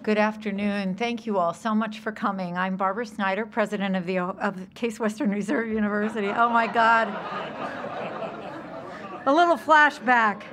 Good afternoon. Thank you all so much for coming. I'm Barbara Snyder, president of Case Western Reserve University. Oh my God. A little flashback.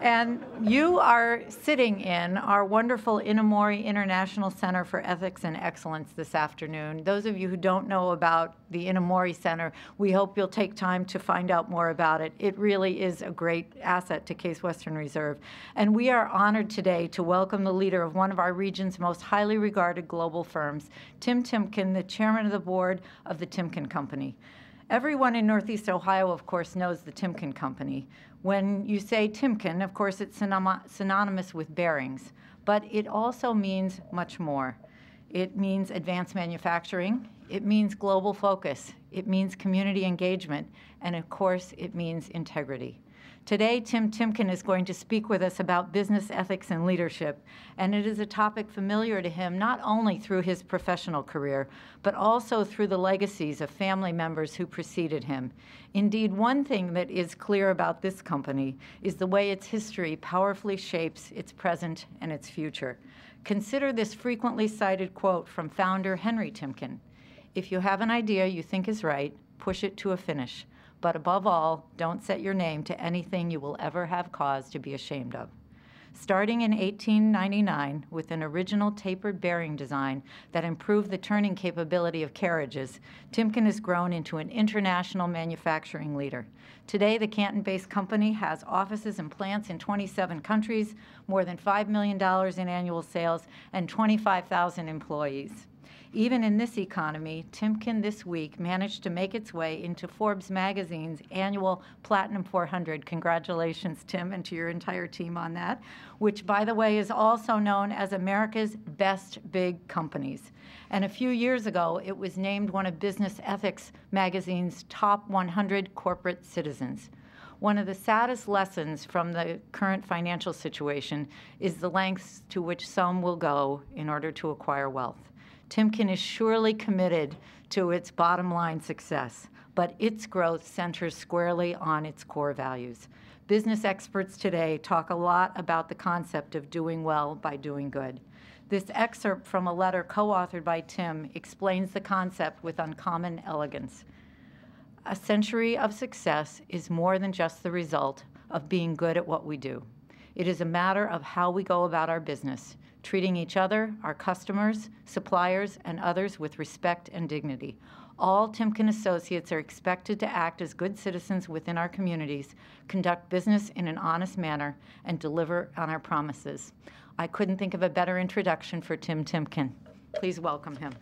And you are sitting in our wonderful Inamori International Center for Ethics and Excellence this afternoon. Those of you who don't know about the Inamori Center, we hope you'll take time to find out more about it. It really is a great asset to Case Western Reserve. And we are honored today to welcome the leader of one of our region's most highly regarded global firms, Tim Timken, the chairman of the board of the Timken Company. Everyone in Northeast Ohio, of course, knows the Timken Company. When you say Timken, of course, it's synonymous with bearings, but it also means much more. It means advanced manufacturing, it means global focus, it means community engagement, and of course, it means integrity. Today, Tim Timken is going to speak with us about business ethics and leadership, and it is a topic familiar to him not only through his professional career, but also through the legacies of family members who preceded him. Indeed, one thing that is clear about this company is the way its history powerfully shapes its present and its future. Consider this frequently cited quote from founder Henry Timken: "If you have an idea you think is right, push it to a finish. But above all, don't set your name to anything you will ever have cause to be ashamed of." Starting in 1899 with an original tapered bearing design that improved the turning capability of carriages, Timken has grown into an international manufacturing leader. Today, the Canton-based company has offices and plants in 27 countries, more than $5 million in annual sales, and 25,000 employees. Even in this economy, Timken this week managed to make its way into Forbes magazine's annual Platinum 400. Congratulations, Tim, and to your entire team on that, which, by the way, is also known as America's Best Big Companies. And a few years ago, it was named one of Business Ethics magazine's top 100 corporate citizens. One of the saddest lessons from the current financial situation is the lengths to which some will go in order to acquire wealth. Timken is surely committed to its bottom line success, but its growth centers squarely on its core values. Business experts today talk a lot about the concept of doing well by doing good. This excerpt from a letter co-authored by Tim explains the concept with uncommon elegance. A century of success is more than just the result of being good at what we do. It is a matter of how we go about our business, treating each other, our customers, suppliers, and others with respect and dignity. All Timken associates are expected to act as good citizens within our communities, conduct business in an honest manner, and deliver on our promises. I couldn't think of a better introduction for Tim Timken. Please welcome him.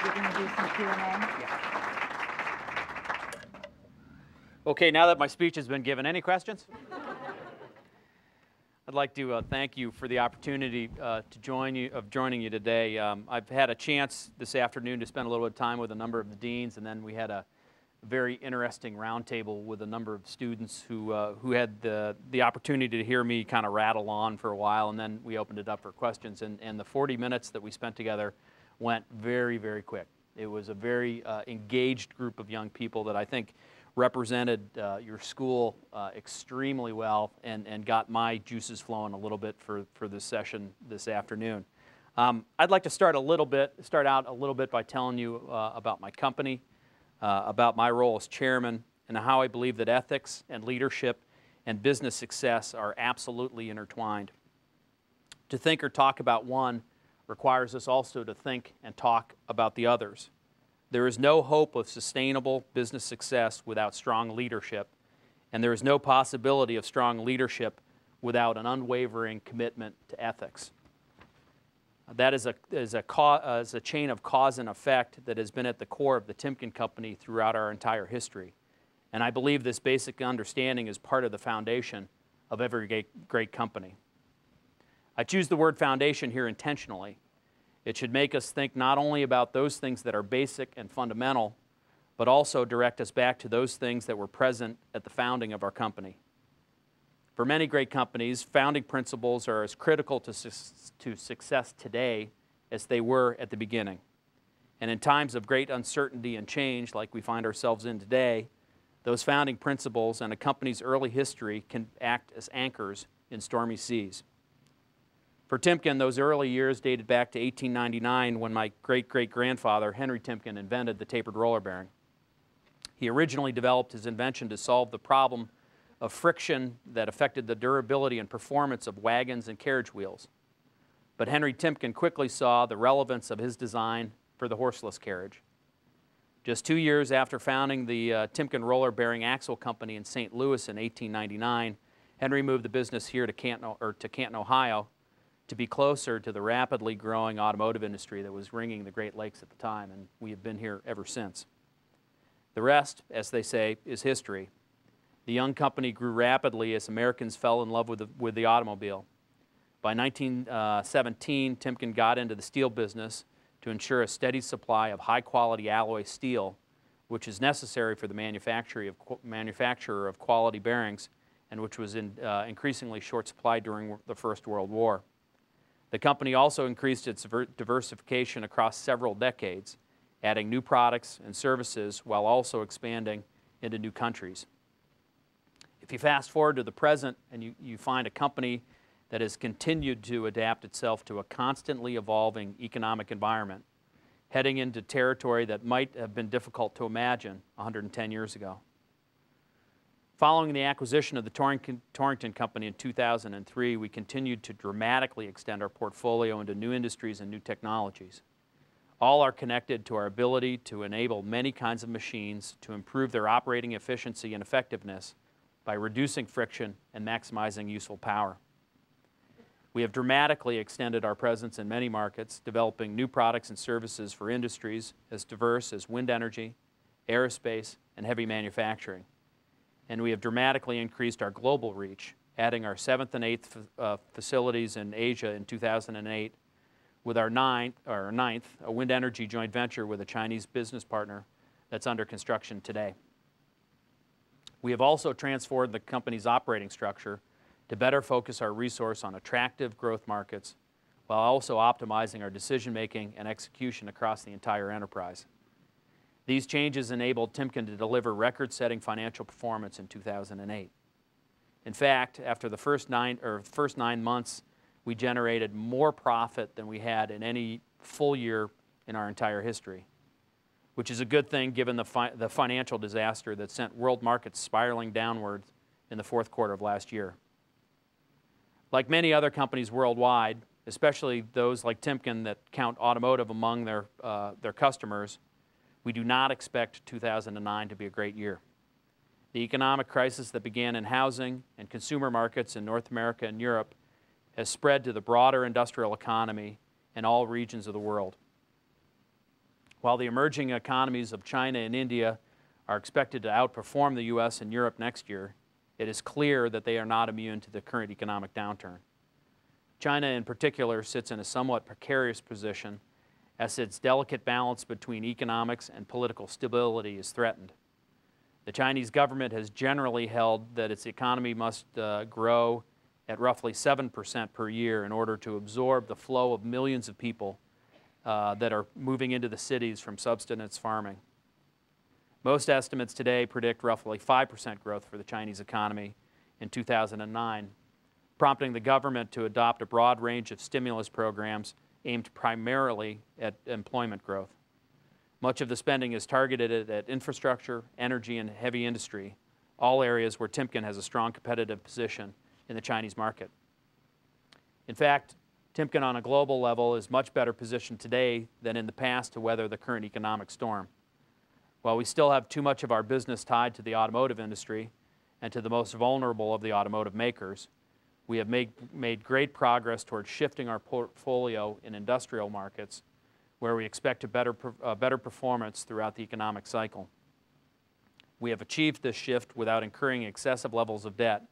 You're going to do some Q&A? Yeah. Okay, now that my speech has been given, any questions? I'd like to thank you for the opportunity joining you today. I've had a chance this afternoon to spend a little bit of time with a number of the deans, and then we had a very interesting roundtable with a number of students who had the opportunity to hear me kind of rattle on for a while, and then we opened it up for questions. And the 40 minutes that we spent together went very, very quick. It was a very engaged group of young people that I think represented your school extremely well and got my juices flowing a little bit for this session this afternoon. I'd like to start out a little bit by telling you about my company, about my role as chairman, and how I believe that ethics and leadership and business success are absolutely intertwined. To think or talk about one requires us also to think and talk about the others. There is no hope of sustainable business success without strong leadership, and there is no possibility of strong leadership without an unwavering commitment to ethics. That is a chain of cause and effect that has been at the core of the Timken Company throughout our entire history. And I believe this basic understanding is part of the foundation of every great company. I choose the word foundation here intentionally. It should make us think not only about those things that are basic and fundamental, but also direct us back to those things that were present at the founding of our company. For many great companies, founding principles are as critical to success today as they were at the beginning. And in times of great uncertainty and change, like we find ourselves in today, Those founding principles and a company's early history can act as anchors in stormy seas. For Timken, those early years dated back to 1899 when my great-great-grandfather, Henry Timken, invented the tapered roller bearing. He originally developed his invention to solve the problem of friction that affected the durability and performance of wagons and carriage wheels. But Henry Timken quickly saw the relevance of his design for the horseless carriage. Just 2 years after founding the Timken Roller Bearing Axle Company in St. Louis in 1899, Henry moved the business here to Canton, Ohio, to be closer to the rapidly growing automotive industry that was ringing the Great Lakes at the time, and we have been here ever since. The rest, as they say, is history. The young company grew rapidly as Americans fell in love with the automobile. By 1917, Timken got into the steel business to ensure a steady supply of high-quality alloy steel, which is necessary for the manufacture of quality bearings, and which was in increasingly short supply during the First World War. The company also increased its diversification across several decades, adding new products and services while also expanding into new countries. If you fast forward to the present and you find a company that has continued to adapt itself to a constantly evolving economic environment, heading into territory that might have been difficult to imagine 110 years ago. Following the acquisition of the Torrington Company in 2003, we continued to dramatically extend our portfolio into new industries and new technologies. All are connected to our ability to enable many kinds of machines to improve their operating efficiency and effectiveness by reducing friction and maximizing useful power. We have dramatically extended our presence in many markets, developing new products and services for industries as diverse as wind energy, aerospace, and heavy manufacturing. And we have dramatically increased our global reach, adding our 7th and 8th facilities in Asia in 2008, with our ninth, a wind energy joint venture with a Chinese business partner that's under construction today. We have also transformed the company's operating structure to better focus our resource on attractive growth markets while also optimizing our decision-making and execution across the entire enterprise. These changes enabled Timken to deliver record-setting financial performance in 2008. In fact, after the first nine months, we generated more profit than we had in any full year in our entire history, which is a good thing given the financial disaster that sent world markets spiraling downward in the fourth quarter of last year. Like many other companies worldwide, especially those like Timken that count automotive among their customers, we do not expect 2009 to be a great year. The economic crisis that began in housing and consumer markets in North America and Europe has spread to the broader industrial economy in all regions of the world. While the emerging economies of China and India are expected to outperform the U.S. and Europe next year, it is clear that they are not immune to the current economic downturn. China in particular sits in a somewhat precarious position as its delicate balance between economics and political stability is threatened. The Chinese government has generally held that its economy must grow at roughly 7% per year in order to absorb the flow of millions of people that are moving into the cities from subsistence farming. Most estimates today predict roughly 5% growth for the Chinese economy in 2009, prompting the government to adopt a broad range of stimulus programs aimed primarily at employment growth. Much of the spending is targeted at infrastructure, energy, and heavy industry, all areas where Timken has a strong competitive position in the Chinese market. In fact, Timken on a global level is much better positioned today than in the past to weather the current economic storm. While we still have too much of our business tied to the automotive industry and to the most vulnerable of the automotive makers, we have made great progress towards shifting our portfolio in industrial markets where we expect a better performance throughout the economic cycle. We have achieved this shift without incurring excessive levels of debt,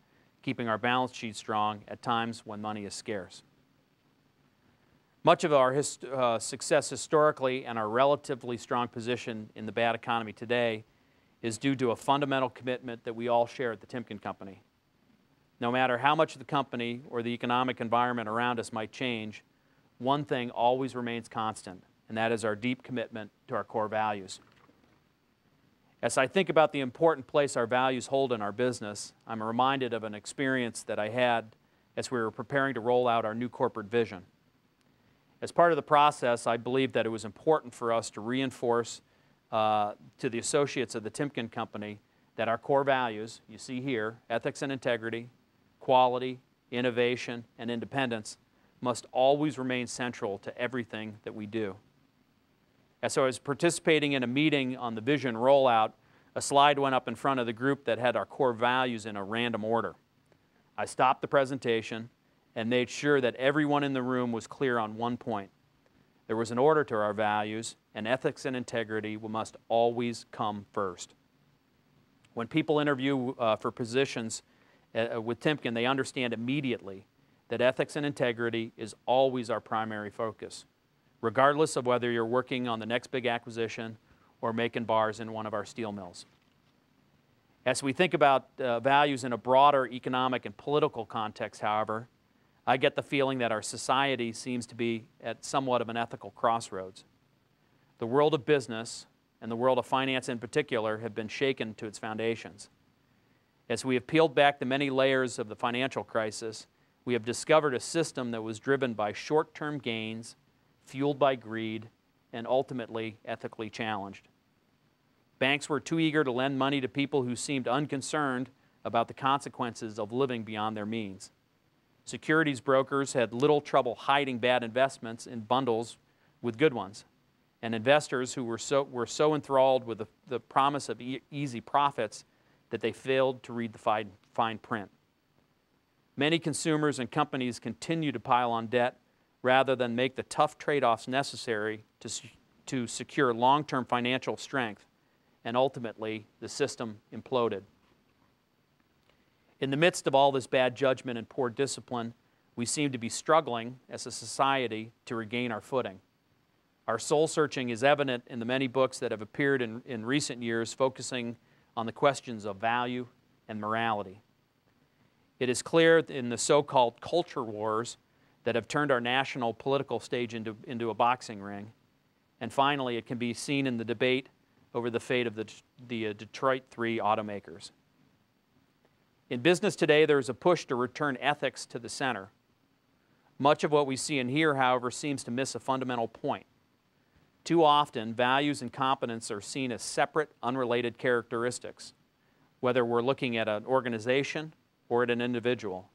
keeping our balance sheet strong at times when money is scarce. Much of our success historically and our relatively strong position in the bad economy today is due to a fundamental commitment that we all share at the Timken Company. No matter how much the company or the economic environment around us might change, one thing always remains constant, and that is our deep commitment to our core values. As I think about the important place our values hold in our business, I'm reminded of an experience that I had as we were preparing to roll out our new corporate vision. As part of the process, I believed that it was important for us to reinforce to the associates of the Timken Company that our core values, you see here, ethics and integrity, quality, innovation, and independence, must always remain central to everything that we do. As I was participating in a meeting on the vision rollout, a slide went up in front of the group that had our core values in a random order. I stopped the presentation and made sure that everyone in the room was clear on one point. There was an order to our values, and ethics and integrity must always come first. When people interview for positions with Timken, they understand immediately that ethics and integrity is always our primary focus, regardless of whether you're working on the next big acquisition or making bars in one of our steel mills. As we think about values in a broader economic and political context, however, I get the feeling that our society seems to be at somewhat of an ethical crossroads. The world of business, and the world of finance in particular, have been shaken to its foundations. As we have peeled back the many layers of the financial crisis, we have discovered a system that was driven by short-term gains, fueled by greed, and ultimately ethically challenged. Banks were too eager to lend money to people who seemed unconcerned about the consequences of living beyond their means. Securities brokers had little trouble hiding bad investments in bundles with good ones. And investors who were so enthralled with the promise of easy profits that they failed to read the fine print. Many consumers and companies continue to pile on debt rather than make the tough trade-offs necessary to secure long-term financial strength, and ultimately the system imploded. In the midst of all this bad judgment and poor discipline, we seem to be struggling as a society to regain our footing. Our soul searching is evident in the many books that have appeared in recent years focusing on the questions of value and morality. It is clear in the so-called culture wars that have turned our national political stage into a boxing ring. And finally, it can be seen in the debate over the fate of the Detroit 3 automakers. In business today, there is a push to return ethics to the center. Much of what we see and hear, however, seems to miss a fundamental point. Too often, values and competence are seen as separate, unrelated characteristics, whether we're looking at an organization or at an individual.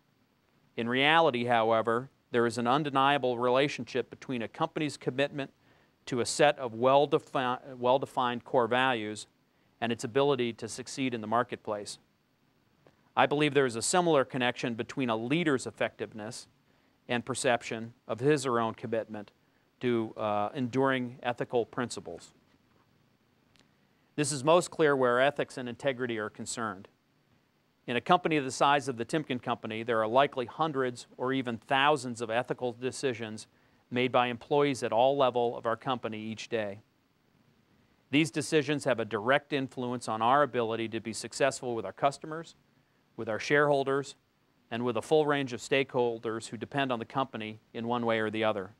In reality, however, there is an undeniable relationship between a company's commitment to a set of well-defined core values and its ability to succeed in the marketplace. I believe there is a similar connection between a leader's effectiveness and perception of his or her own commitment to enduring ethical principles. This is most clear where ethics and integrity are concerned. In a company the size of the Timken Company, there are likely hundreds or even thousands of ethical decisions made by employees at all levels of our company each day. These decisions have a direct influence on our ability to be successful with our customers, with our shareholders, and with a full range of stakeholders who depend on the company in one way or the other.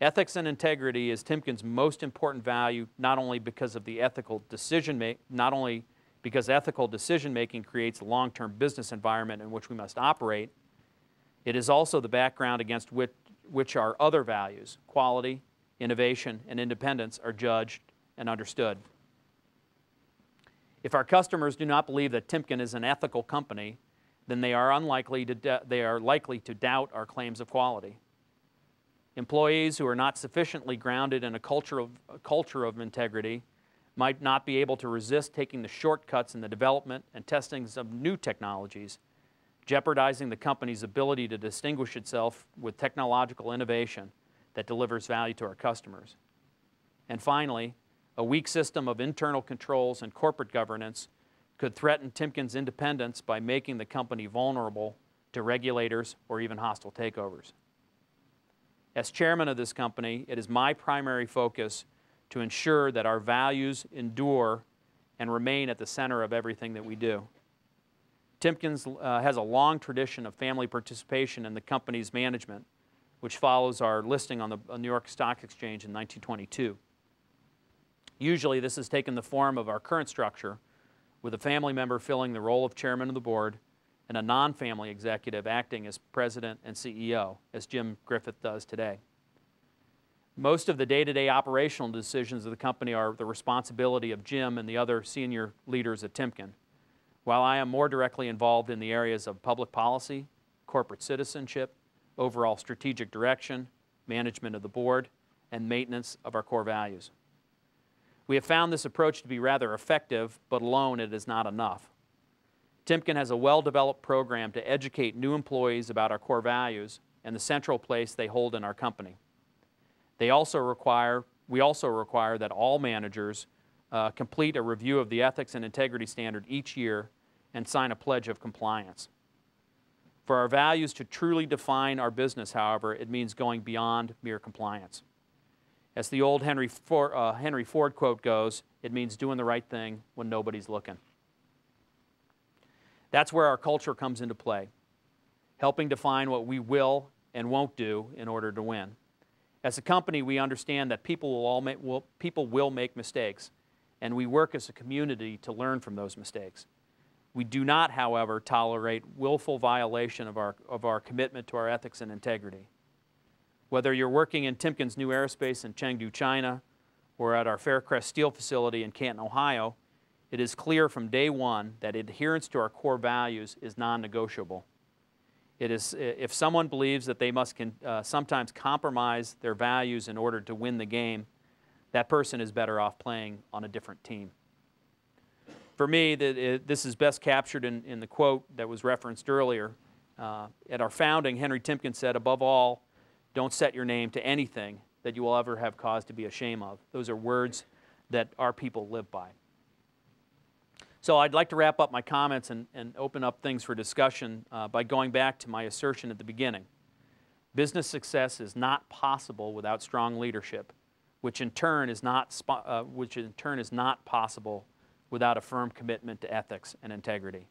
Ethics and integrity is Timken's most important value, not only because ethical decision-making creates a long-term business environment in which we must operate, it is also the background against which our other values, quality, innovation, and independence, are judged and understood. If our customers do not believe that Timken is an ethical company, then they are likely to doubt our claims of quality. Employees who are not sufficiently grounded in a culture of integrity might not be able to resist taking the shortcuts in the development and testing of new technologies, jeopardizing the company's ability to distinguish itself with technological innovation that delivers value to our customers. And finally, a weak system of internal controls and corporate governance could threaten Timken's independence by making the company vulnerable to regulators or even hostile takeovers. As chairman of this company, it is my primary focus to ensure that our values endure and remain at the center of everything that we do. Timken has a long tradition of family participation in the company's management, which follows our listing on the New York Stock Exchange in 1922. Usually this has taken the form of our current structure, with a family member filling the role of chairman of the board and a non-family executive acting as president and CEO, as Jim Griffith does today. Most of the day-to-day operational decisions of the company are the responsibility of Jim and the other senior leaders at Timken, while I am more directly involved in the areas of public policy, corporate citizenship, overall strategic direction, management of the board, and maintenance of our core values. We have found this approach to be rather effective, but alone it is not enough. Timken has a well-developed program to educate new employees about our core values and the central place they hold in our company. We also require that all managers complete a review of the ethics and integrity standard each year and sign a pledge of compliance. For our values to truly define our business, however, it means going beyond mere compliance. As the old Henry Ford quote goes, it means doing the right thing when nobody's looking. That's where our culture comes into play, helping define what we will and won't do in order to win. As a company, we understand that people will make mistakes, and we work as a community to learn from those mistakes. We do not, however, tolerate willful violation of our commitment to our ethics and integrity. Whether you're working in Timken's new aerospace in Chengdu, China, or at our Faircrest Steel facility in Canton, Ohio, it is clear from day one that adherence to our core values is non-negotiable. If someone believes that they must sometimes compromise their values in order to win the game, that person is better off playing on a different team. For me, this is best captured in the quote that was referenced earlier. At our founding, Henry Timken said, "Above all, don't set your name to anything that you will ever have cause to be ashamed of." Those are words that our people live by. So I'd like to wrap up my comments and open up things for discussion by going back to my assertion at the beginning. Business success is not possible without strong leadership, which in turn is not possible without a firm commitment to ethics and integrity.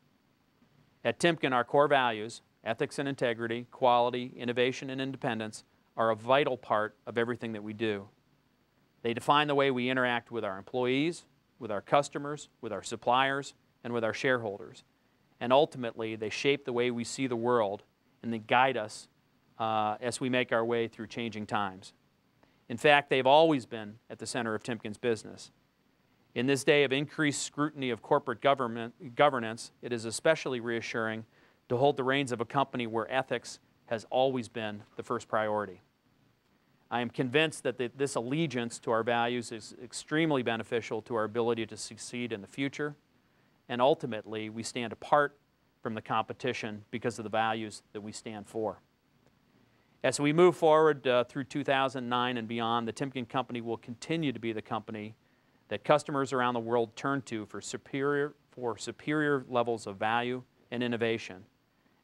At Timken, our core values, ethics and integrity, quality, innovation, and independence, are a vital part of everything that we do. They define the way we interact with our employees, with our customers, with our suppliers, and with our shareholders. And ultimately, they shape the way we see the world and they guide us as we make our way through changing times. In fact, they've always been at the center of Timken's business. In this day of increased scrutiny of corporate governance, it is especially reassuring to hold the reins of a company where ethics has always been the first priority. I am convinced that this allegiance to our values is extremely beneficial to our ability to succeed in the future, and ultimately we stand apart from the competition because of the values that we stand for. As we move forward through 2009 and beyond, the Timken Company will continue to be the company that customers around the world turn to for superior levels of value and innovation.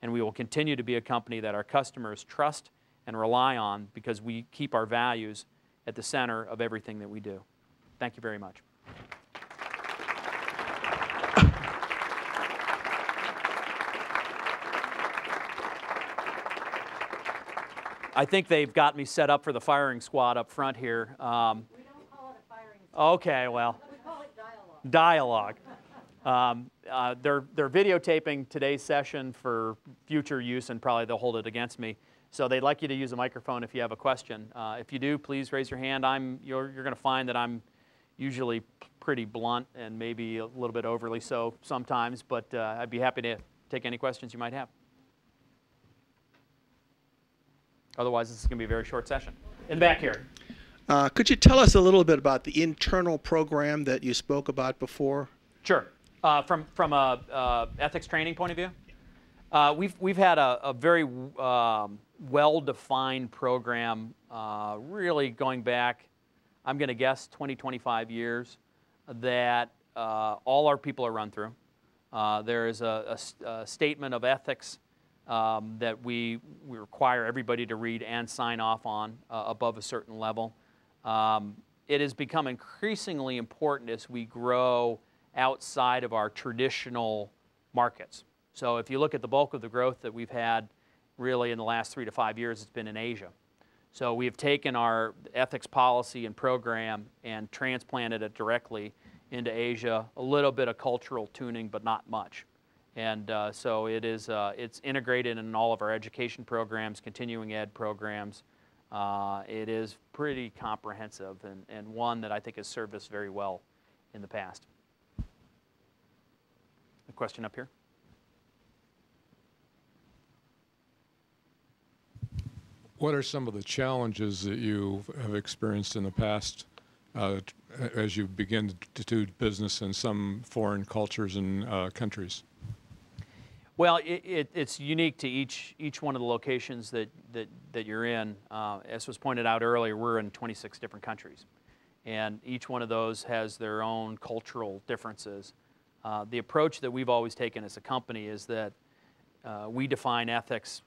And we will continue to be a company that our customers trust and rely on because we keep our values at the center of everything that we do. Thank you very much. I think they've got me set up for the firing squad up front here. We don't call it a firing squad. Okay, well. We call it dialogue. They're videotaping today's session for future use, and probably they'll hold it against me. So they'd like you to use a microphone if you have a question. If you do, please raise your hand. You're going to find that I'm usually pretty blunt and maybe a little bit overly so sometimes, but I'd be happy to take any questions you might have. Otherwise, this is going to be a very short session. In the back here. Could you tell us a little bit about the internal program that you spoke about before? Sure. From a ethics training point of view, we've had a very well-defined program, really going back, I'm going to guess 20, 25 years, that all our people are run through. There is a statement of ethics that we require everybody to read and sign off on above a certain level. It has become increasingly important as we grow outside of our traditional markets. So if you look at the bulk of the growth that we've had really in the last 3 to 5 years, it's been in Asia. So we have taken our ethics policy and program and transplanted it directly into Asia, a little bit of cultural tuning, but not much. And so it's integrated in all of our education programs, continuing ed programs. It is pretty comprehensive and one that I think has served us very well in the past. A question up here? What are some of the challenges that you have experienced in the past as you begin to do business in some foreign cultures and countries? Well, it's unique to each one of the locations that you're in. As was pointed out earlier, we're in 26 different countries. And each one of those has their own cultural differences. The approach that we've always taken as a company is that we define ethics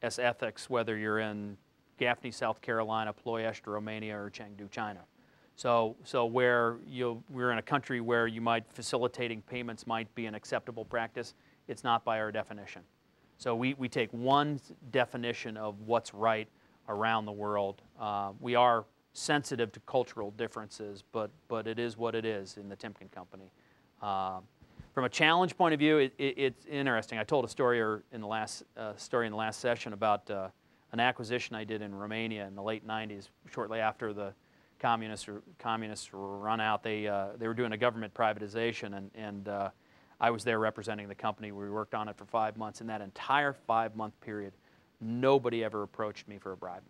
as ethics, whether you're in Gaffney, South Carolina, Ploiești, Romania, or Chengdu, China. So where we're in a country where you might facilitating payments might be an acceptable practice, it's not by our definition. So we take one definition of what's right around the world. We are sensitive to cultural differences, but it is what it is in the Timken Company. From a challenge point of view, it's interesting. I told a story in the last session about an acquisition I did in Romania in the late 90s, shortly after the communists were run out. They were doing a government privatization, and I was there representing the company. We worked on it for 5 months. In that entire 5-month period, nobody ever approached me for a bribe.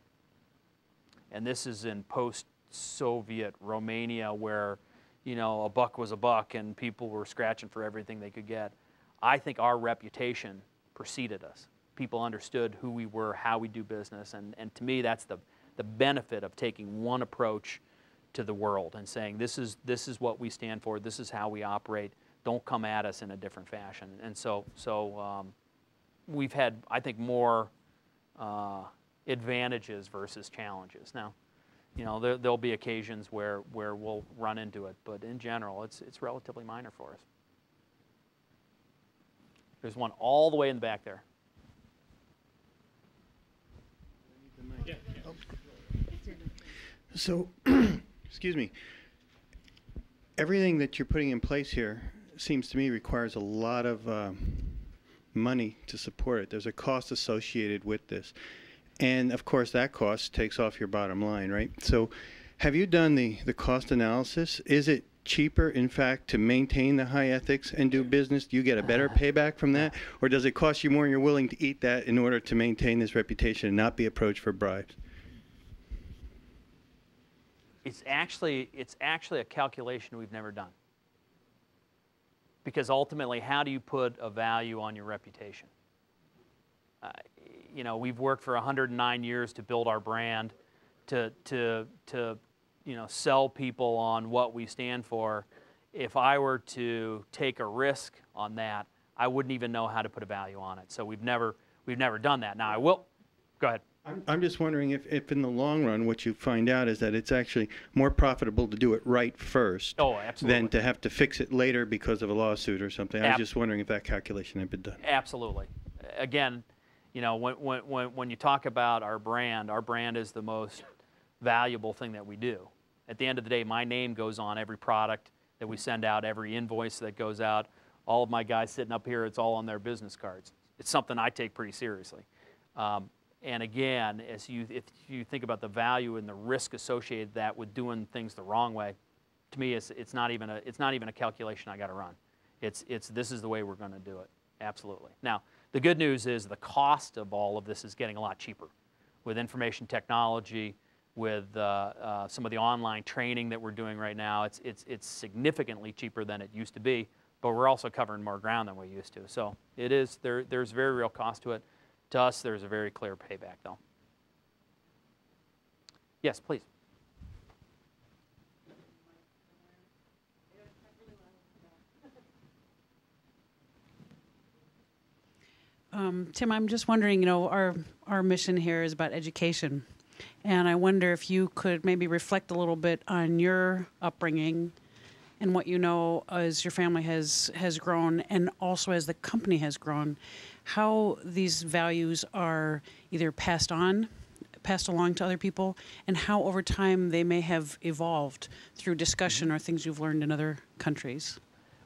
And this is in post-Soviet Romania, where a buck was a buck and people were scratching for everything they could get. I think our reputation preceded us. People understood who we were, how we do business, and to me that's the benefit of taking one approach to the world and saying this is what we stand for, this is how we operate, don't come at us in a different fashion. And so we've had, I think, more advantages versus challenges. Now, there'll be occasions where we'll run into it, but in general, it's relatively minor for us. There's one all the way in the back there. So, excuse me, everything that you're putting in place here seems to me requires a lot of money to support it. There's a cost associated with this. And of course that cost takes off your bottom line, right? So have you done the cost analysis? Is it cheaper, in fact, to maintain the high ethics and do business? Do you get a better payback from that? Or does it cost you more and you're willing to eat that in order to maintain this reputation and not be approached for bribes? It's actually a calculation we've never done. Because ultimately, how do you put a value on your reputation? We've worked for 109 years to build our brand, to sell people on what we stand for. If I were to take a risk on that, I wouldn't even know how to put a value on it. So we've never done that. Now I will. Go ahead. I'm just wondering if in the long run what you find out is that it's actually more profitable to do it right first than to have to fix it later because of a lawsuit or something. I was just wondering if that calculation had been done. Absolutely. Again, when you talk about our brand is the most valuable thing that we do. At the end of the day, my name goes on every product that we send out, every invoice that goes out. All of my guys sitting up here, it's all on their business cards. It's something I take pretty seriously. And again, if you think about the value and the risk associated with doing things the wrong way, to me, it's not even a calculation I got to run. This is the way we're going to do it. Absolutely. Now, the good news is the cost of all of this is getting a lot cheaper with information technology, with some of the online training that we're doing right now. It's significantly cheaper than it used to be, but we're also covering more ground than we used to. So there's very real cost to it. To us, there's a very clear payback, though. Yes, please. Tim, I'm just wondering, our mission here is about education. And I wonder if you could maybe reflect a little bit on your upbringing and what you know as your family has grown and also as the company has grown, how these values are either passed passed along to other people, and how over time they may have evolved through discussion or things you've learned in other countries?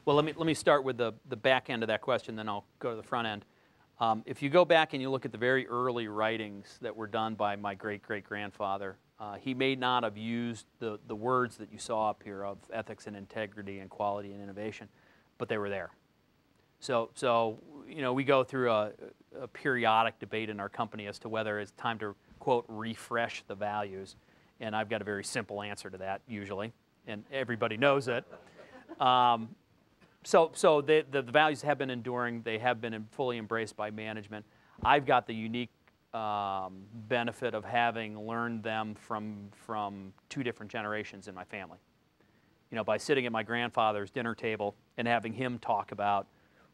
Well, let me start with the back end of that question, then I'll go to the front end. If you go back and you look at the very early writings that were done by my great-great-grandfather, he may not have used the words that you saw up here of ethics and integrity and quality and innovation, but they were there. So you know, we go through a periodic debate in our company as to whether it's time to, quote, refresh the values. And I've got a very simple answer to that, usually, and everybody knows it. So the values have been enduring. They have been fully embraced by management. I've got the unique benefit of having learned them from two different generations in my family. You know, by sitting at my grandfather's dinner table and having him talk about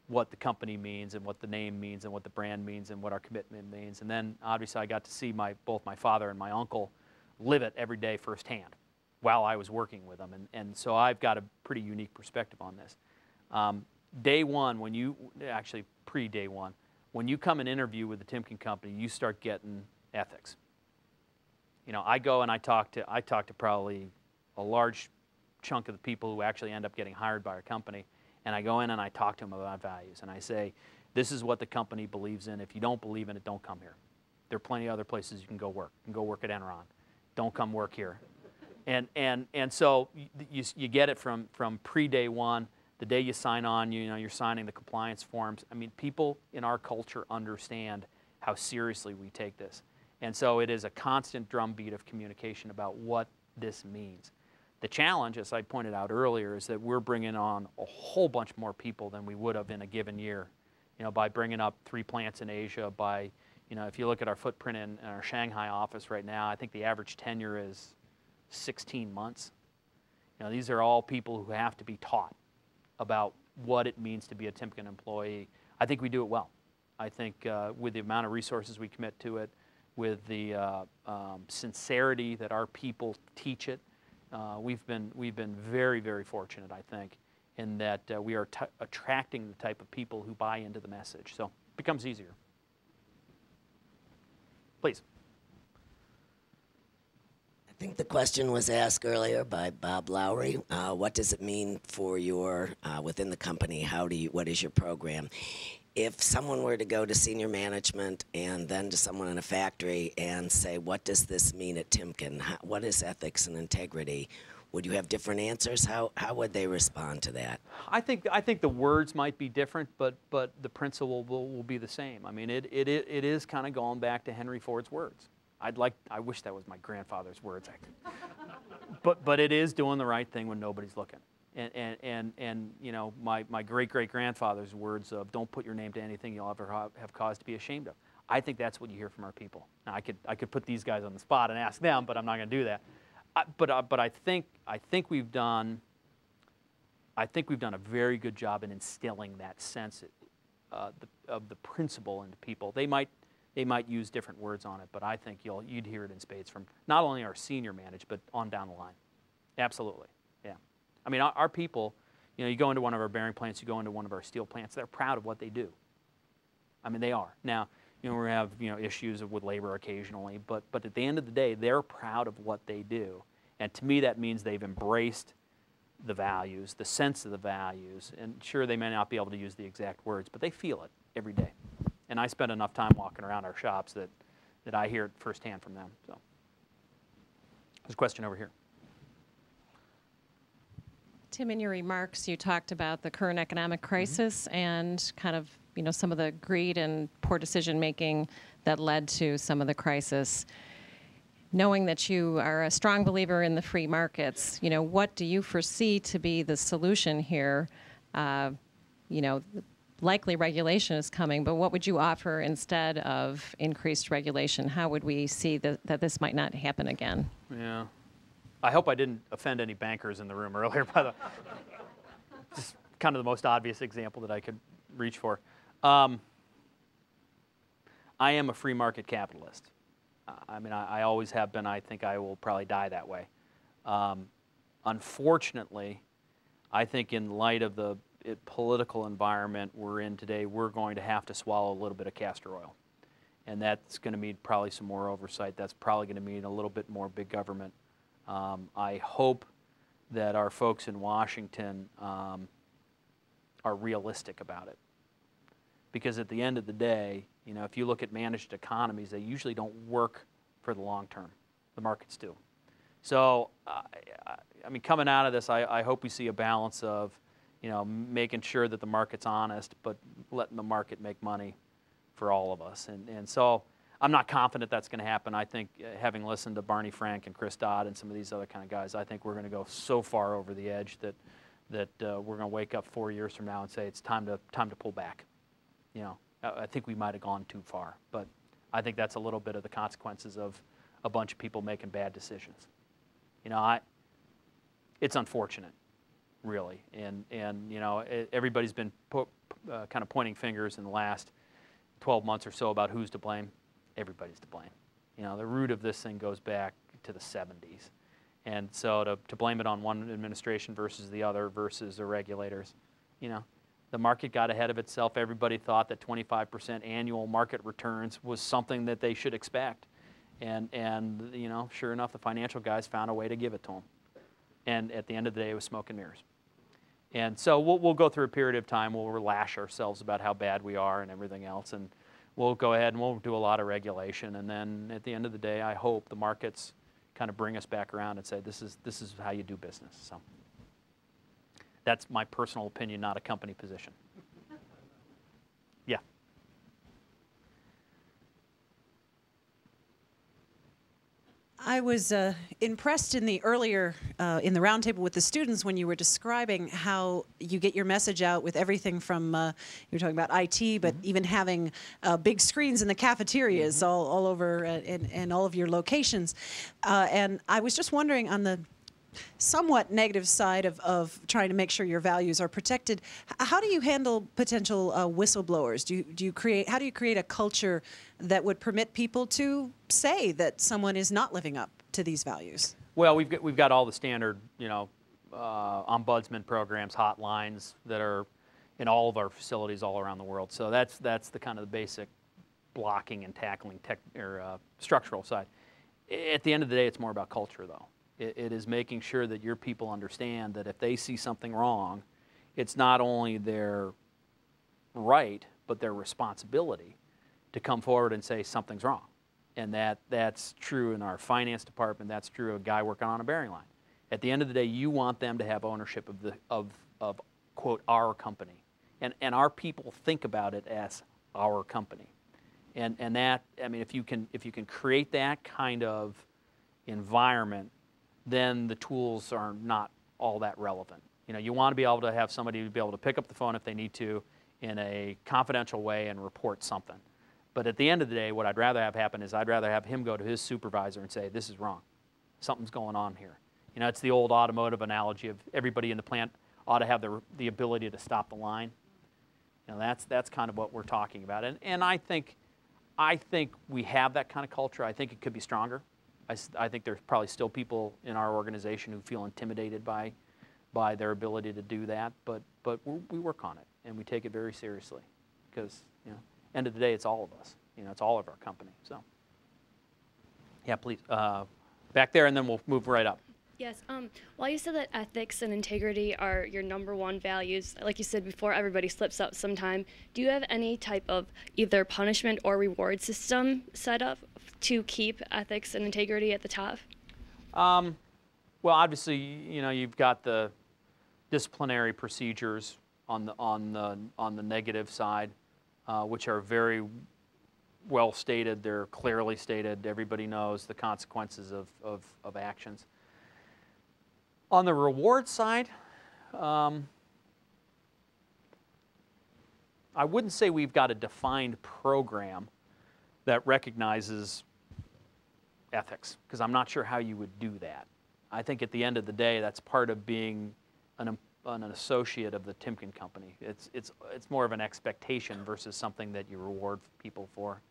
what the company means and what the name means and what the brand means and what our commitment means. And then obviously I got to see both my father and my uncle live it every day firsthand while I was working with them. And so I've got a pretty unique perspective on this. Day one, actually pre-day one, when you come and interview with the Timken Company, you start getting ethics. You know, I go and I talk to probably a large chunk of the people who actually end up getting hired by our company, and I go in and I talk to them about values, and I say, this is what the company believes in. If you don't believe in it, don't come here. There are plenty of other places you can go work. You can go work at Enron. Don't come work here. And so you get it from pre-day one. The day you sign on, you know, you're signing the compliance forms. I mean, people in our culture understand how seriously we take this. And so it is a constant drumbeat of communication about what this means. The challenge, as I pointed out earlier, is that we're bringing on a whole bunch more people than we would have in a given year. You know, by bringing up 3 plants in Asia, by, you know, if you look at our footprint in our Shanghai office right now, I think the average tenure is 16 months. You know, these are all people who have to be taught about what it means to be a Timken employee. I think we do it well. I think with the amount of resources we commit to it, with the sincerity that our people teach it, we've been very, very fortunate, I think, in that we are attracting the type of people who buy into the message. So it becomes easier. Please. I think the question was asked earlier by Bob Lowry. What does it mean for your, within the company, what is your program? If someone were to go to senior management and then to someone in a factory and say, what does this mean at Timken? What is ethics and integrity? Would you have different answers? How would they respond to that? I think the words might be different, but the principle will be the same. I mean, it is kind of going back to Henry Ford's words. I wish that was my grandfather's words. But it is doing the right thing when nobody's looking. And you know, my great-great-grandfather's words of don't put your name to anything you'll ever have cause to be ashamed of. I think that's what you hear from our people. Now, I could put these guys on the spot and ask them, but I'm not going to do that. But I think we've done a very good job in instilling that sense of the principle into people. They might use different words on it, but I think you'd hear it in spades from not only our senior management, but on down the line. Absolutely, yeah. I mean, our people, you know, you go into one of our bearing plants, you go into one of our steel plants, they're proud of what they do. I mean, they are. Now, you know, we have, you know, issues with labor occasionally, but at the end of the day, they're proud of what they do. And to me, that means they've embraced the values, the sense of the values, and sure, they may not be able to use the exact words, but they feel it every day. And I spend enough time walking around our shops that I hear it firsthand from them. So, there's a question over here. Tim, in your remarks, you talked about the current economic crisis and kind of, you know, some of the greed and poor decision making that led to some of the crisis. Knowing that you are a strong believer in the free markets, you know, what do you foresee to be the solution here? You know, likely regulation is coming, but what would you offer instead of increased regulation? How would we see that this might not happen again? Yeah. I hope I didn't offend any bankers in the room earlier, by the just kind of the most obvious example that I could reach for. I am a free market capitalist. I mean, I always have been. I think I will probably die that way. Unfortunately, I think in light of the political environment we're in today, we're going to have to swallow a little bit of castor oil. And that's going to mean probably some more oversight. That's probably going to mean a little bit more big government. I hope that our folks in Washington are realistic about it. Because at the end of the day, you know, if you look at managed economies, they usually don't work for the long term. The markets do. So, I mean, coming out of this, I hope we see a balance of, you know, making sure that the market's honest, but letting the market make money for all of us. And so I'm not confident that's going to happen. I think, having listened to Barney Frank and Chris Dodd and some of these other kind of guys, I think we're going to go so far over the edge that we're going to wake up 4 years from now and say it's time to pull back. You know, I think we might have gone too far, but I think that's a little bit of the consequences of a bunch of people making bad decisions. You know, it's unfortunate, really, and you know, everybody's been kind of pointing fingers in the last 12 months or so about who's to blame. Everybody's to blame. You know, the root of this thing goes back to the 70s, and so to blame it on one administration versus the other versus the regulators, you know, the market got ahead of itself. Everybody thought that 25% annual market returns was something that they should expect. And you know, sure enough, the financial guys found a way to give it to them. And at the end of the day, it was smoke and mirrors. And so we'll go through a period of time. We'll lash ourselves about how bad we are and everything else. And we'll go ahead and we'll do a lot of regulation. And then at the end of the day, I hope the markets kind of bring us back around and say, this is how you do business. So that's my personal opinion, not a company position. Yeah. I was impressed in the earlier, in the roundtable with the students when you were describing how you get your message out with everything from, you were talking about IT, but even having big screens in the cafeterias all over in all of your locations. And I was just wondering, on the somewhat negative side of trying to make sure your values are protected, how do you handle potential whistleblowers? How do you create a culture that would permit people to say that someone is not living up to these values? Well, we've got all the standard, you know, ombudsman programs, hotlines that are in all of our facilities all around the world. So that's the kind of the basic blocking and tackling structural side. At the end of the day, it's more about culture, though. It is making sure that your people understand that if they see something wrong, it's not only their right, but their responsibility to come forward and say something's wrong. And that's true in our finance department. That's true of a guy working on a bearing line. At the end of the day, you want them to have ownership of quote, our company. And our people think about it as our company. And that, I mean, if you can create that kind of environment, then the tools are not all that relevant. You know, you want to be able to have somebody be able to pick up the phone if they need to in a confidential way and report something. But at the end of the day, what I'd rather have happen is I'd rather have him go to his supervisor and say, this is wrong. Something's going on here. You know, it's the old automotive analogy of everybody in the plant ought to have the ability to stop the line. You know, that's kind of what we're talking about. And I think we have that kind of culture. I think it could be stronger. I think there's probably still people in our organization who feel intimidated by their ability to do that, but we work on it and we take it very seriously because, you know, end of the day, it's all of us. You know, it's all of our company. So, yeah, please, back there, and then we'll move right up. Yes. While you said that ethics and integrity are your #1 values, like you said before, everybody slips up sometime. Do you have any type of either punishment or reward system set up to keep ethics and integrity at the top? Well, obviously, you know, you've got the disciplinary procedures on the negative side, which are very well stated. They're clearly stated. Everybody knows the consequences of actions. On the reward side, I wouldn't say we've got a defined program that recognizes ethics, because I'm not sure how you would do that. I think at the end of the day, that's part of being an associate of the Timken Company. It's more of an expectation versus something that you reward people for.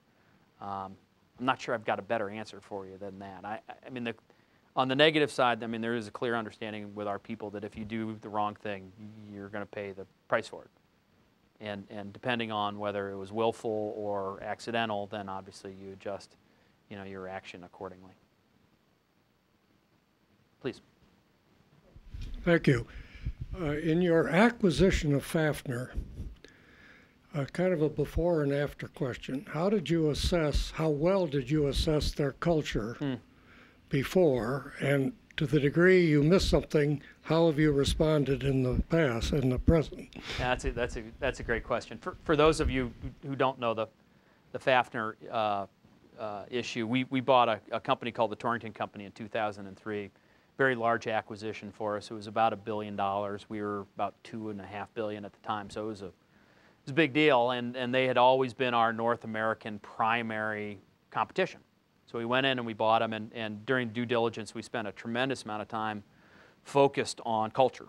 I'm not sure I've got a better answer for you than that. I mean, on the negative side, I mean, there is a clear understanding with our people that if you do the wrong thing, you're going to pay the price for it. And depending on whether it was willful or accidental, then obviously you adjust, your action accordingly. Please. Thank you. In your acquisition of Fafner, kind of a before and after question, how well did you assess their culture before, and to the degree you missed something, how have you responded in the past and the present? That's a great question. For those of you who don't know the Fafner issue, we bought a company called the Torrington Company in 2003. Very large acquisition for us. It was about $1 billion. We were about $2.5 billion at the time, so it was a big deal. And they had always been our North American primary competition. So we went in and we bought them, and during due diligence, we spent a tremendous amount of time focused on culture.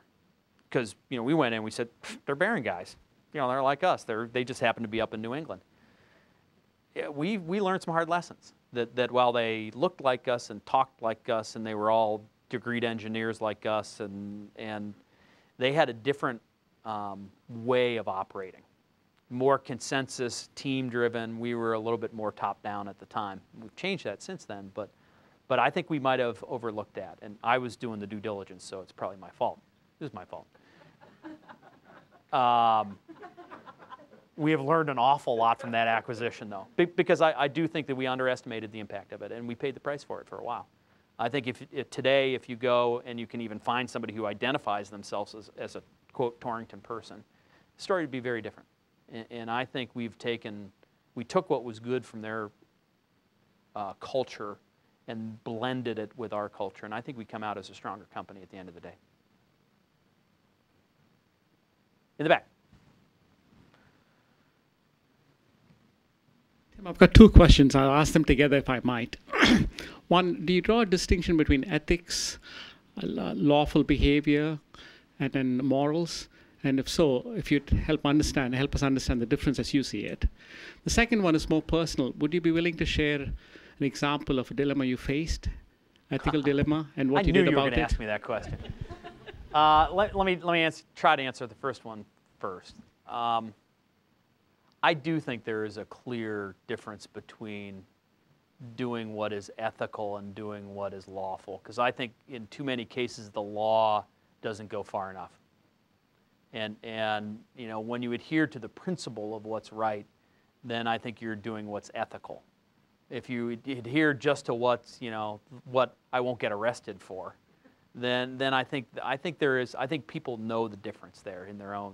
Because, we went in and we said, they're Barron guys. They're like us. They just happen to be up in New England. We learned some hard lessons. That while they looked like us and talked like us, and they were all degreed engineers like us, and they had a different way of operating. More consensus, team-driven. We were a little bit more top-down at the time. We've changed that since then, but I think we might have overlooked that. And I was doing the due diligence, so it's probably my fault. It is my fault. We have learned an awful lot from that acquisition, though, because I do think that we underestimated the impact of it, and we paid the price for it for a while. I think if today, if you go and you can even find somebody who identifies themselves as a, quote, Torrington person, the story would be very different. And I think we took what was good from their culture and blended it with our culture. And I think we come out as a stronger company at the end of the day. In the back. Tim, I've got two questions. I'll ask them together if I might. One, do you draw a distinction between ethics, lawful behavior, and then morals? And if so, if you'd help us understand the difference as you see it. The second one is more personal. Would you be willing to share an example of a dilemma you faced, ethical dilemma, and what you did about it? I knew you were going to ask me that question. Let me try to answer the first one first. I do think there is a clear difference between doing what is ethical and doing what is lawful, because I think in too many cases the law doesn't go far enough. And when you adhere to the principle of what's right, then I think you're doing what's ethical. If you adhere just to what's, what I won't get arrested for, then I think people know the difference there in their own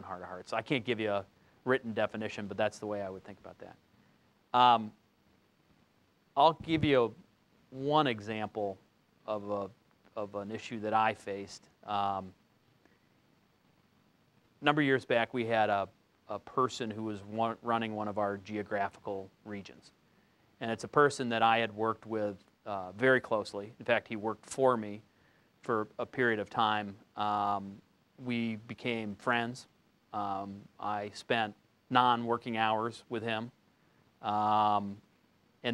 heart of hearts. I can't give you a written definition, but that's the way I would think about that. I'll give you one example of an issue that I faced. A number of years back, we had a person who was running one of our geographical regions. And it's a person that I had worked with very closely. In fact, he worked for me for a period of time. We became friends. I spent non-working hours with him. And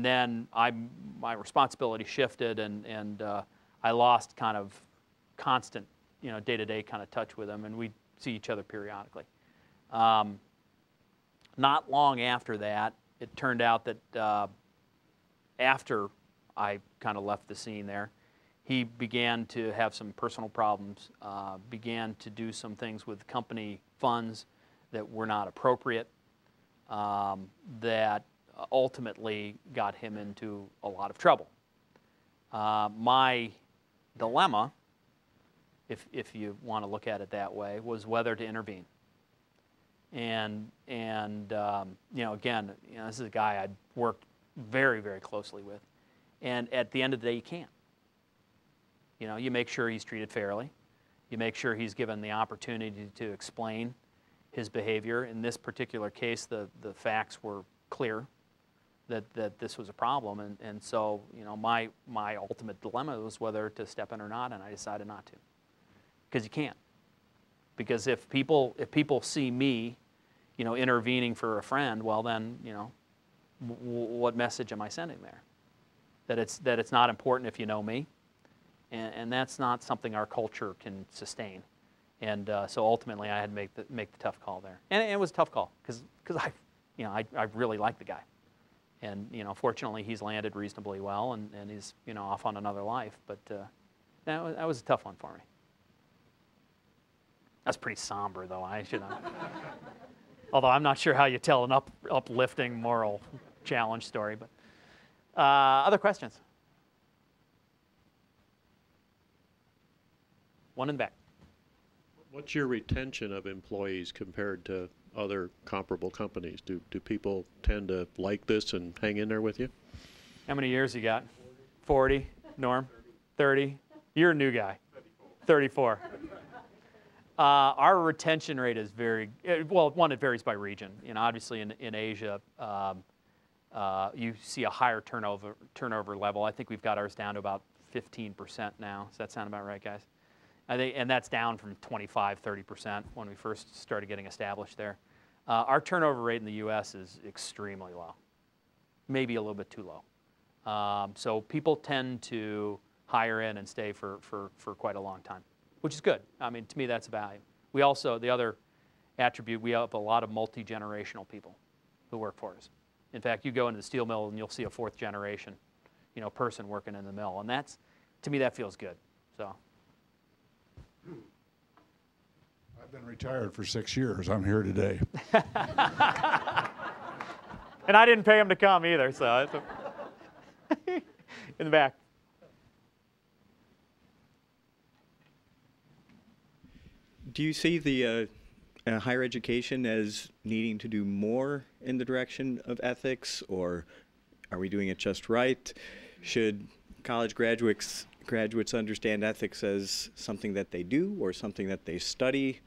then my responsibility shifted, and I lost kind of constant, day-to-day kind of touch with him, and we'd see each other periodically. Not long after that, it turned out that after I kind of left the scene there, he began to have some personal problems, began to do some things with company funds that were not appropriate, that ultimately got him into a lot of trouble. My dilemma, if you want to look at it that way, was whether to intervene. And again, this is a guy I'd worked very, very closely with. And at the end of the day, you can't. You make sure he's treated fairly. You make sure he's given the opportunity to explain his behavior. In this particular case, the facts were clear that this was a problem. And so, my ultimate dilemma was whether to step in or not, and I decided not to. Because you can't. Because if people see me, intervening for a friend, well then, what message am I sending there? That it's not important if you know me, and that's not something our culture can sustain. And so ultimately, I had to make the tough call there, and it was a tough call because I really like the guy, and fortunately he's landed reasonably well, and he's off on another life. But that was a tough one for me. That's pretty somber, though. I should have. Although I'm not sure how you tell an uplifting moral challenge story. But other questions? One in the back. What's your retention of employees compared to other comparable companies? Do people tend to like this and hang in there with you? How many years you got? 40? Norm? 30? You're a new guy. 34. Our retention rate is very, well, one, it varies by region. Obviously in Asia, you see a higher turnover level. I think we've got ours down to about 15% now. Does that sound about right, guys? And that's down from 25, 30% when we first started getting established there. Our turnover rate in the U.S. is extremely low, maybe a little bit too low. So people tend to hire in and stay for quite a long time, which is good. I mean, to me, that's a value. We also, the other attribute, we have a lot of multi-generational people who work for us. In fact, you go into the steel mill and you'll see a fourth generation, person working in the mill, and that's, to me, that feels good. So. I've been retired for 6 years. I'm here today. And I didn't pay him to come either, so it's in the back. Do you see the higher education as needing to do more in the direction of ethics, or are we doing it just right? Should college graduates understand ethics as something that they do or something that they study?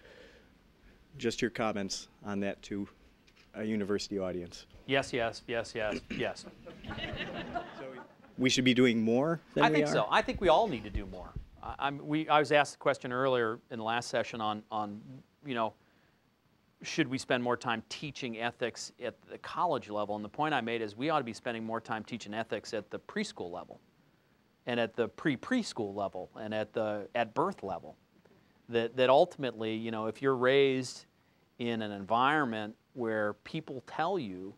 Just your comments on that to a university audience. Yes, yes, yes, yes, yes. So we should be doing more than we are? I think so. I think we all need to do more. I was asked the question earlier in the last session on should we spend more time teaching ethics at the college level? And the point I made is we ought to be spending more time teaching ethics at the preschool level, and at the preschool level, and at birth level. That ultimately, if you're raised in an environment where people tell you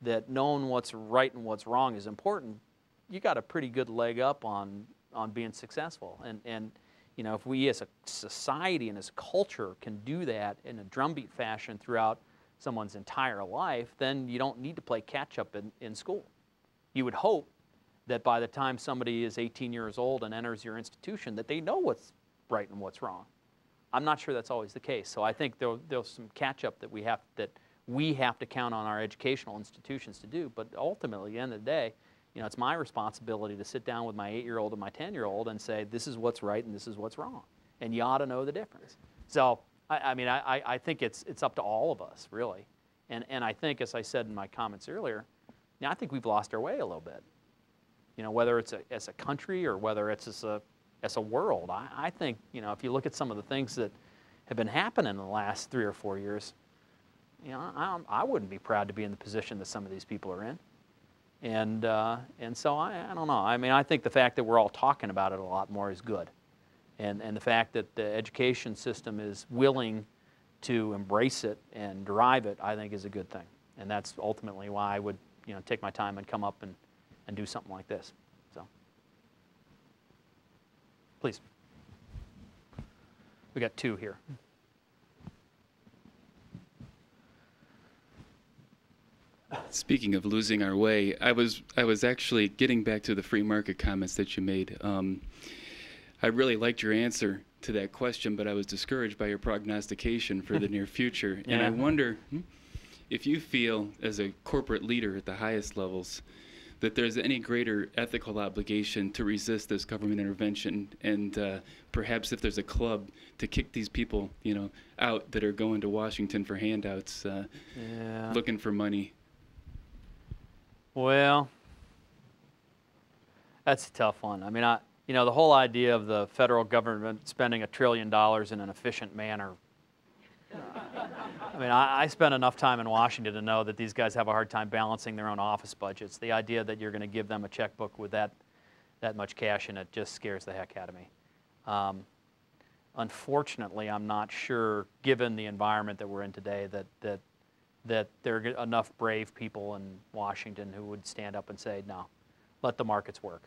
that knowing what's right and what's wrong is important, you got a pretty good leg up on being successful. And if we as a society and as a culture can do that in a drumbeat fashion throughout someone's entire life, then you don't need to play catch up in school. You would hope that by the time somebody is 18 years old and enters your institution, that they know what's right and what's wrong. I'm not sure that's always the case. So I think there's some catch up that we have to count on our educational institutions to do. But ultimately, at the end of the day, it's my responsibility to sit down with my 8-year-old and my 10-year-old and say, this is what's right and this is what's wrong. And you ought to know the difference. So, I think it's up to all of us, really. And I think, as I said in my comments earlier, I think we've lost our way a little bit. Whether it's as a country or whether it's as a world. I think, if you look at some of the things that have been happening in the last 3 or 4 years, I wouldn't be proud to be in the position that some of these people are in. And so I don't know. I think the fact that we're all talking about it a lot more is good. And the fact that the education system is willing to embrace it and drive it, I think is a good thing. And that's ultimately why I would, take my time and come up and do something like this. So, please. We got 2 here. Speaking of losing our way, I was actually getting back to the free market comments that you made. I really liked your answer to that question, but I was discouraged by your prognostication for the near future. Yeah. And I wonder if you feel, as a corporate leader at the highest levels, that there's any greater ethical obligation to resist this government intervention, and perhaps if there's a club to kick these people, out that are going to Washington for handouts, looking for money. Well, that's a tough one. The whole idea of the federal government spending $1 trillion in an efficient manner. I spent enough time in Washington to know that these guys have a hard time balancing their own office budgets. The idea that you're going to give them a checkbook with that much cash in it just scares the heck out of me. unfortunately, I'm not sure, given the environment that we're in today, that there are enough brave people in Washington who would stand up and say, no, let the markets work.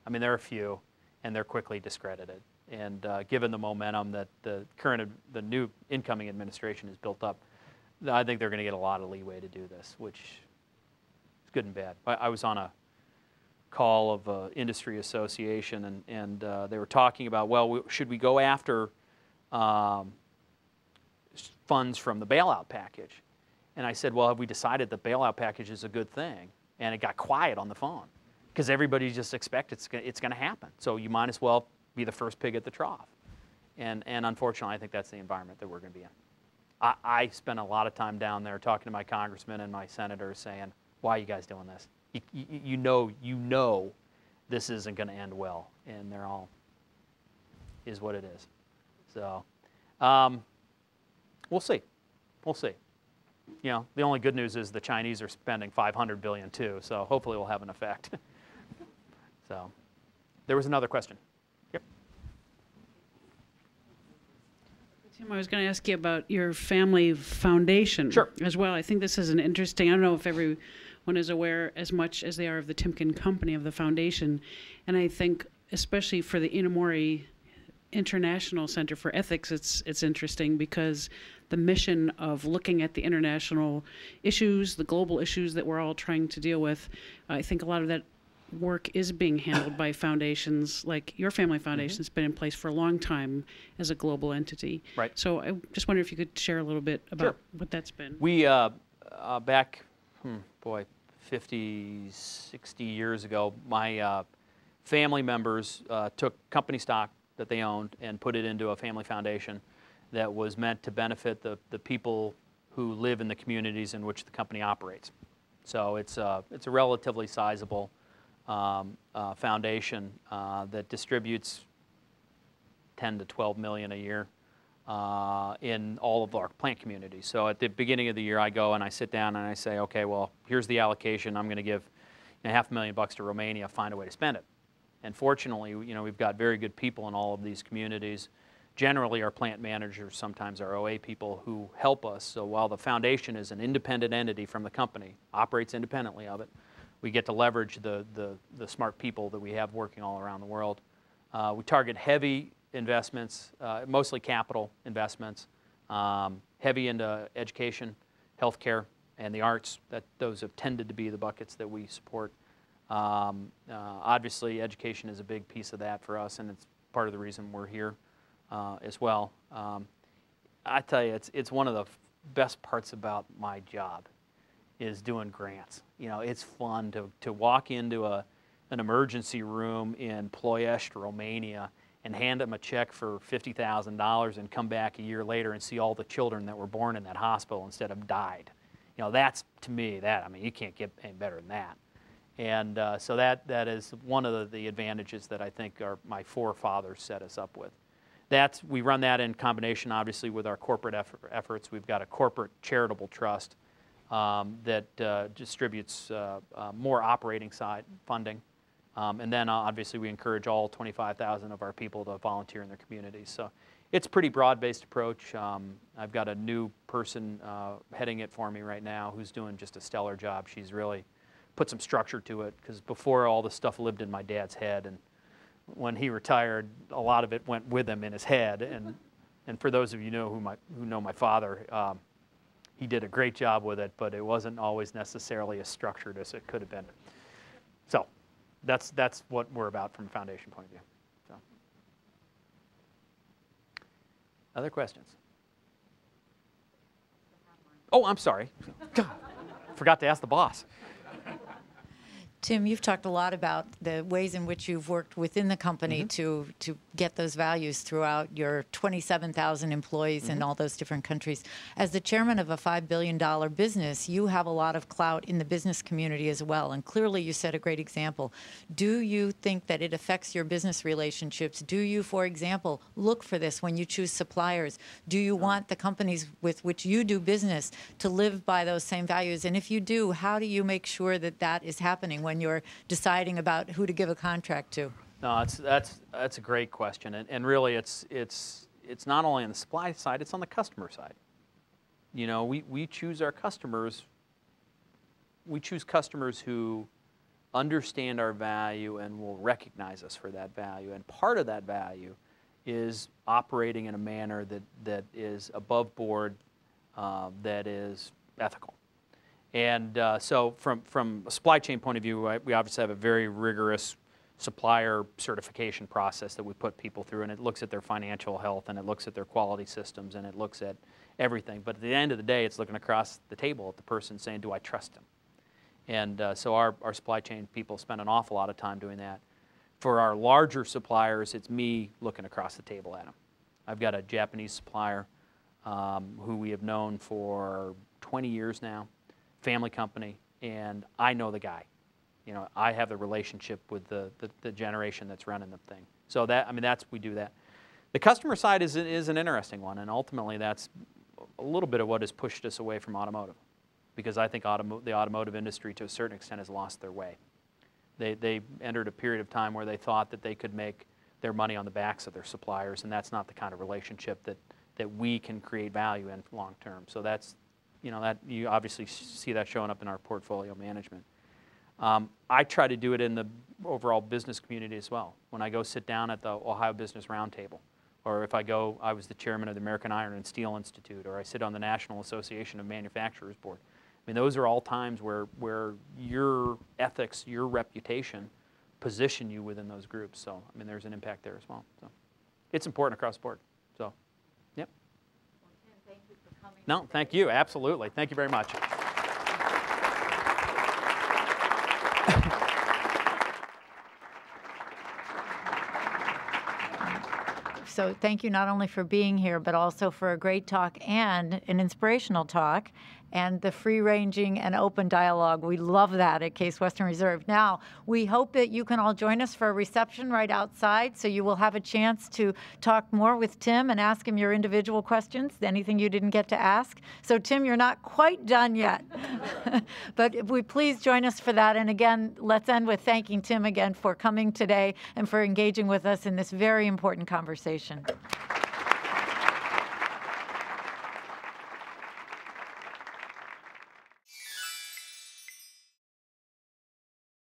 I mean, there are a few, and they're quickly discredited. And given the momentum that the new incoming administration has built up, I think they're going to get a lot of leeway to do this, which is good and bad. I was on a call of an industry association, and they were talking about, well, should we go after funds from the bailout package? And I said, well, have we decided the bailout package is a good thing? And it got quiet on the phone because everybody just expects it's going to happen. So you might as well be the first pig at the trough. And unfortunately, I think that's the environment that we're going to be in. I spent a lot of time down there talking to my congressmen and my senators saying, why are you guys doing this? You know this isn't going to end well. And they're all, is what it is. So we'll see. We'll see. You know, the only good news is the Chinese are spending $500 billion too, so hopefully it will have an effect. So there was another question. Yep. Tim, I was going to ask you about your family foundation as well. I think this is an interesting, I don't know if everyone is aware as much as they are of the Timken Company, of the foundation. And I think especially for the Inamori International Center for Ethics, it's interesting because the mission of looking at the international issues, the global issues that we're all trying to deal with, I think a lot of that work is being handled by foundations like your family foundation. Has been in place for a long time as a global entity. Right. So I just wonder if you could share a little bit about what that's been. We, back, 50, 60 years ago, my family members took company stock that they owned and put it into a family foundation that was meant to benefit the people who live in the communities in which the company operates. So it's a relatively sizable foundation that distributes 10 to 12 million a year in all of our plant communities. So at the beginning of the year, I go and I sit down and I say, okay, well, here's the allocation. I'm going to give $500,000 to Romania. Find a way to spend it. And fortunately, you know, we've got very good people in all of these communities. Generally, our plant managers, sometimes our OA people who help us. So while the foundation is an independent entity from the company, operates independently of it, we get to leverage the smart people that we have working all around the world. We target heavy investments, mostly capital investments, heavy into education, healthcare, and the arts. Those have tended to be the buckets that we support. Obviously, education is a big piece of that for us, and it's part of the reason we're here as well. I tell you, it's one of the best parts about my job is doing grants. You know, it's fun to walk into an emergency room in Ploiești, Romania, and hand them a check for $50,000 and come back a year later and see all the children that were born in that hospital instead of died. You know, that's, to me, I mean, you can't get any better than that. And so that is one of the advantages that I think my forefathers set us up with. We run that in combination, obviously, with our corporate efforts. We've got a corporate charitable trust that distributes more operating side funding. And then, obviously, we encourage all 25,000 of our people to volunteer in their communities. So it's a pretty broad-based approach. I've got a new person heading it for me right now who's doing just a stellar job. She's really put some structure to it, because before, all this stuff lived in my dad's head, and when he retired, a lot of it went with him in his head. And for those of you who know my father, he did a great job with it, but it wasn't always necessarily as structured as it could have been. So that's what we're about from a foundation point of view. So. Other questions? Oh, I'm sorry. God, forgot to ask the boss. Tim, you've talked a lot about the ways in which you've worked within the company to get those values throughout your 27,000 employees in all those different countries. As the chairman of a $5 billion business, you have a lot of clout in the business community as well, and clearly you set a great example. Do you think that it affects your business relationships? Do you, for example, look for this when you choose suppliers? Do you want the companies with which you do business to live by those same values? And if you do, how do you make sure that that is happening when you're deciding about who to give a contract to? No, that's a great question, and really it's it's not only on the supply side, it's on the customer side. You know, we choose our customers. We choose customers who understand our value and will recognize us for that value. And part of that value is operating in a manner that is above board, that is ethical. And so from a supply chain point of view, we obviously have a very rigorous supplier certification process that we put people through, and it looks at their financial health, and it looks at their quality systems, and it looks at everything. But at the end of the day, it's looking across the table at the person saying, do I trust him? And so our supply chain people spend an awful lot of time doing that. For our larger suppliers, it's me looking across the table at them. I've got a Japanese supplier who we have known for 20 years now, family company, and I know the guy. You know, I have the relationship with the generation that's running the thing. So that, I mean, we do that. The customer side is an interesting one, and ultimately that's a little bit of what has pushed us away from automotive, because I think the automotive industry to a certain extent has lost their way. They entered a period of time where they thought that they could make their money on the backs of their suppliers, and that's not the kind of relationship that we can create value in long term. So that's, you know, that you obviously see that showing up in our portfolio management. I try to do it in the overall business community as well. When I go sit down at the Ohio Business Roundtable, or if I was the chairman of the American Iron and Steel Institute, or I sit on the National Association of Manufacturers Board. I mean, those are all times where your ethics, your reputation position you within those groups. So, I mean, there's an impact there as well. So, it's important across the board. So, yep. Well, Tim, thank you for coming. No, thank you. Absolutely. Thank you very much. So thank you not only for being here, but also for a great talk and an inspirational talk, and the free-ranging and open dialogue. We love that at Case Western Reserve. Now, we hope that you can all join us for a reception right outside, so you will have a chance to talk more with Tim and ask him your individual questions, anything you didn't get to ask. So Tim, you're not quite done yet. But if we please join us for that. And again, let's end with thanking Tim again for coming today and for engaging with us in this very important conversation.